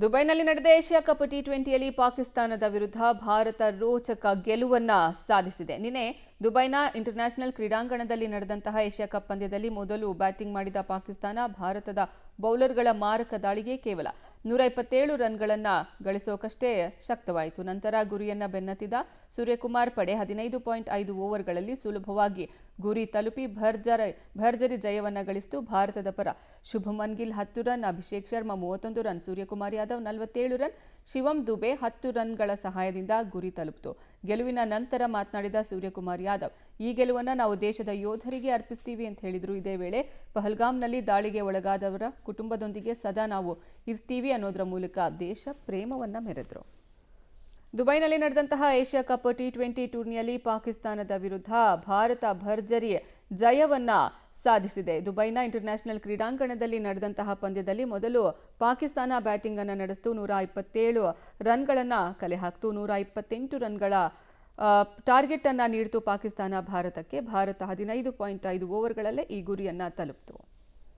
ದುಬೈನಲ್ಲಿ ನಡೆದ Asia cup ಟಿ20ಯಲ್ಲಿ ಪಾಕಿಸ್ತಾನದ ವಿರುದ್ಧ ಭಾರತ ರೋಚಕ ಗೆಲುವನ್ನ ಸಾಧಿಸಿದೆ. ನಿನ್ನೆ ದುಬೈನ ಇಂಟರ್ನ್ಯಾಷನಲ್ ಕ್ರೀಡಾಂಗಣದಲ್ಲಿ ನಡೆದಂತಹ ಏಷ್ಯಾ ಕಪ್ ಪಂದ್ಯದಲ್ಲಿ ಮೊದಲು ಬ್ಯಾಟಿಂಗ್ ಮಾಡಿದ ಪಾಕಿಸ್ತಾನ ಭಾರತದ ಬೌಲರ್ಗಳ ಮಾರಕ ದಾಳಿಗೆ ಕೇವಲ 127 ರನ್ಗಳನ್ನು ಗಳಿಸೋಕಷ್ಟೇ ಶಕ್ತವಾಯಿತು. ನಂತರ ಗುರಿಯನ್ನ ಬೆನ್ನತ್ತಿದ ಸೂರ್ಯಕುಮಾರ್ ಪಡೆ 15.5 ಓವರ್ಗಳಲ್ಲಿ ಸುಲಭವಾಗಿ ಗುರಿ ತಲುಪಿ ಭರ್ಜರಿ ಜಯವನ್ನ ಗಳಿಸಿತು. ಭಾರತದ ಪರ Shubman Gill 10 run, Abhishek Sharma 31 run, Suryakumar Yadav 47 run, Shivam Dube 10 ರನ್ಗಳ ಸಹಾಯದಿಂದ ಗುರಿ ತಲುಪಿತು. ಗೆಲುವಿನ ನಂತರ ಮಾತನಾಡಿದ ಸೂರ್ಯಕುಮಾರ್ ಯಾದವ್, ಈ ಗೆಲುವನ್ನು ನಾವು ದೇಶದ ಯೋಧರಿಗೆ ಅರ್ಪಿಸ್ತೀವಿ ಅಂತ ಹೇಳಿದ್ರು. ಇದೇ ವೇಳೆ ಪಹಲ್ಗಾಮ್ನಲ್ಲಿ ದಾಳಿಗೆ ಒಳಗಾದವರ ಕುಟುಂಬದೊಂದಿಗೆ ಸದಾ ನಾವು ಇರ್ತೀವಿ ಅನ್ನೋದರ ಮೂಲಕ ದೇಶ ಪ್ರೇಮವನ್ನ ಮೆರೆದರು. ದುಬೈನಲ್ಲಿ ನಡೆದಂತಹ ಏಷ್ಯಾ ಕಪ್ ಟಿ20 ಟೂರ್ನಿಯಲ್ಲಿ ಪಾಕಿಸ್ತಾನದ ವಿರುದ್ಧ ಭಾರತ ಭರ್ಜರಿ ಜಯವನ್ನ ಸಾಧಿಸಿದೆ. ದುಬೈನ ಇಂಟರ್ನ್ಯಾಷನಲ್ ಕ್ರೀಡಾಂಗಣದಲ್ಲಿ ನಡೆದಂತಹ ಪಂದ್ಯದಲ್ಲಿ ಮೊದಲು ಪಾಕಿಸ್ತಾನ ಬ್ಯಾಟಿಂಗ್ ಅನ್ನು ನಡೆಸಿತು. 127 ರನ್ಗಳನ್ನು ಕಲೆ ಹಾಕಿತು. 128 ರನ್ಗಳ ಟಾರ್ಗೆಟ್ ಅನ್ನ ನೀಡಿತು ಪಾಕಿಸ್ತಾನ ಭಾರತಕ್ಕೆ. ಭಾರತ 15.5 ಓವರ್ಗಳಲ್ಲೇ ಈ ಗುರಿಯನ್ನ ತಲುಪಿತು.